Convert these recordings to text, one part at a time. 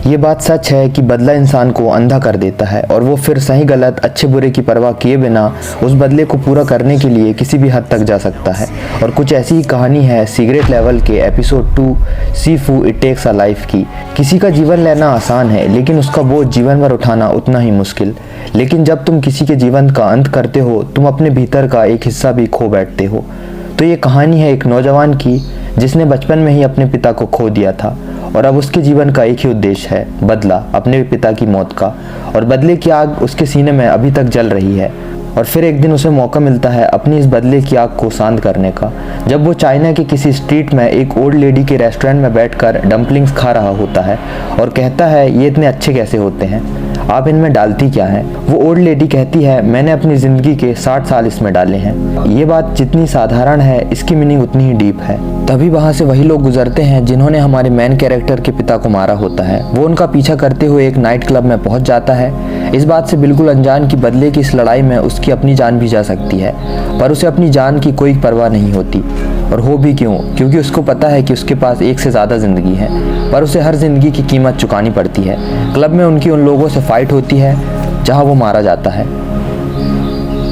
ये बात सच है कि बदला इंसान को अंधा कर देता है और वो फिर सही गलत अच्छे बुरे की परवाह किए बिना उस बदले को पूरा करने के लिए किसी भी हद तक जा सकता है। और कुछ ऐसी ही कहानी है सीक्रेट लेवल के episode 2 Sifu it takes a life की। किसी का जीवन लेना आसान है लेकिन उसका बोझ जीवन भर उठाना उतना ही मुश्किल। लेकिन जब तुम किसी के जीवन का अंत करते हो तुम अपने भीतर का एक हिस्सा भी खो बैठते हो। तो ये कहानी है एक नौजवान की जिसने बचपन में ही अपने पिता को खो दिया था और अब उसके जीवन का एक ही उद्देश्य है, बदला अपने पिता की मौत का। और बदले की आग उसके सीने में अभी तक जल रही है। और फिर एक दिन उसे मौका मिलता है अपनी इस बदले की आग को शांत करने का, जब वो चाइना के किसी स्ट्रीट में एक ओल्ड लेडी के रेस्टोरेंट में बैठकर डम्पलिंग्स खा रहा होता है और कहता है ये इतने अच्छे कैसे होते हैं, आप इनमें डालती क्या है। वो ओल्ड लेडी कहती है मैंने अपनी ज़िंदगी के 60 साल इसमें डाले हैं। ये बात जितनी साधारण है इसकी मीनिंग उतनी ही डीप है। तभी वहाँ से वही लोग गुजरते हैं जिन्होंने हमारे मेन कैरेक्टर के पिता को मारा होता है। वो उनका पीछा करते हुए एक नाइट क्लब में पहुँच जाता है, इस बात से बिल्कुल अनजान कि बदले की इस लड़ाई में उसकी अपनी जान भी जा सकती है। पर उसे अपनी जान की कोई परवाह नहीं होती। और हो भी क्यों, क्योंकि उसको पता है कि उसके पास एक से ज़्यादा ज़िंदगी है पर उसे हर ज़िंदगी की कीमत चुकानी पड़ती है। क्लब में उनकी उन लोगों से फाइट होती है जहां वो मारा जाता है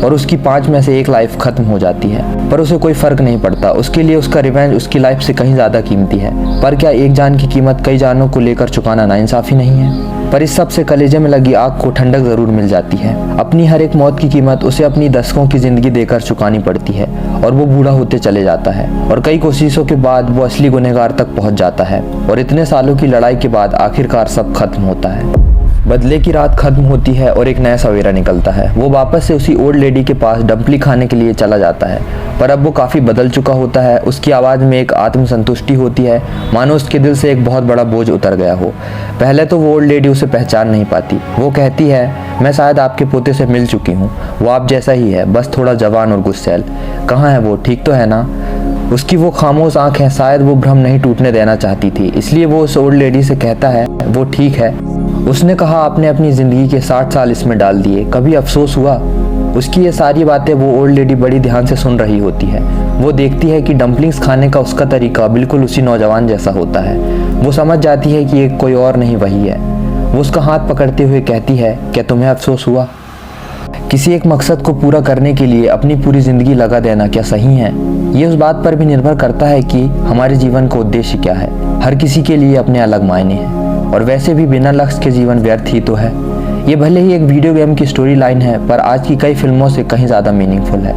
और उसकी 5 में से 1 लाइफ खत्म हो जाती है। पर उसे कोई फ़र्क नहीं पड़ता, उसके लिए उसका रिवेंज उसकी लाइफ से कहीं ज़्यादा कीमती है। पर क्या एक जान की कीमत कई जानों को लेकर चुकाना नाइंसाफ़ी नहीं है? पर इस सब से कलेजे में लगी आग को ठंडक ज़रूर मिल जाती है। अपनी हर एक मौत की कीमत उसे अपनी दशकों की ज़िंदगी देकर चुकानी पड़ती है और वो बूढ़ा होते चले जाता है। और कई कोशिशों के बाद वो असली गुनहगार तक पहुंच जाता है और इतने सालों की लड़ाई के बाद आखिरकार सब खत्म होता है। बदले की रात खत्म होती है और एक नया सवेरा निकलता है। वो वापस से उसी ओल्ड लेडी के पास डम्पली खाने के लिए चला जाता है, पर अब वो काफ़ी बदल चुका होता है। उसकी आवाज़ में एक आत्मसंतुष्टि होती है, मानो उसके दिल से एक बहुत बड़ा बोझ उतर गया हो। पहले तो वो ओल्ड लेडी उसे पहचान नहीं पाती। वो कहती है मैं शायद आपके पोते से मिल चुकी हूँ, वो आप जैसा ही है, बस थोड़ा जवान और गुस्सैल। कहाँ है वो, ठीक तो है ना? उसकी वो खामोश आँखें शायद वो भ्रम नहीं टूटने देना चाहती थी, इसलिए वो उस ओल्ड लेडी से कहता है वो ठीक है। उसने कहा आपने अपनी ज़िंदगी के 60 साल इसमें डाल दिए, कभी अफसोस हुआ? उसकी ये सारी बातें वो ओल्ड लेडी बड़ी ध्यान से सुन रही होती है। वो देखती है कि डम्पलिंग्स खाने का उसका तरीका बिल्कुल उसी नौजवान जैसा होता है। वो समझ जाती है कि ये कोई और नहीं वही है। वो उसका हाथ पकड़ते हुए कहती है क्या तुम्हें अफसोस हुआ? किसी एक मकसद को पूरा करने के लिए अपनी पूरी ज़िंदगी लगा देना क्या सही है? ये उस बात पर भी निर्भर करता है कि हमारे जीवन का उद्देश्य क्या है। हर किसी के लिए अपने अलग मायने हैं और वैसे भी बिना लक्ष्य के जीवन व्यर्थ ही तो है। ये भले ही एक वीडियो गेम की स्टोरी लाइन है पर आज की कई फिल्मों से कहीं ज़्यादा मीनिंगफुल है।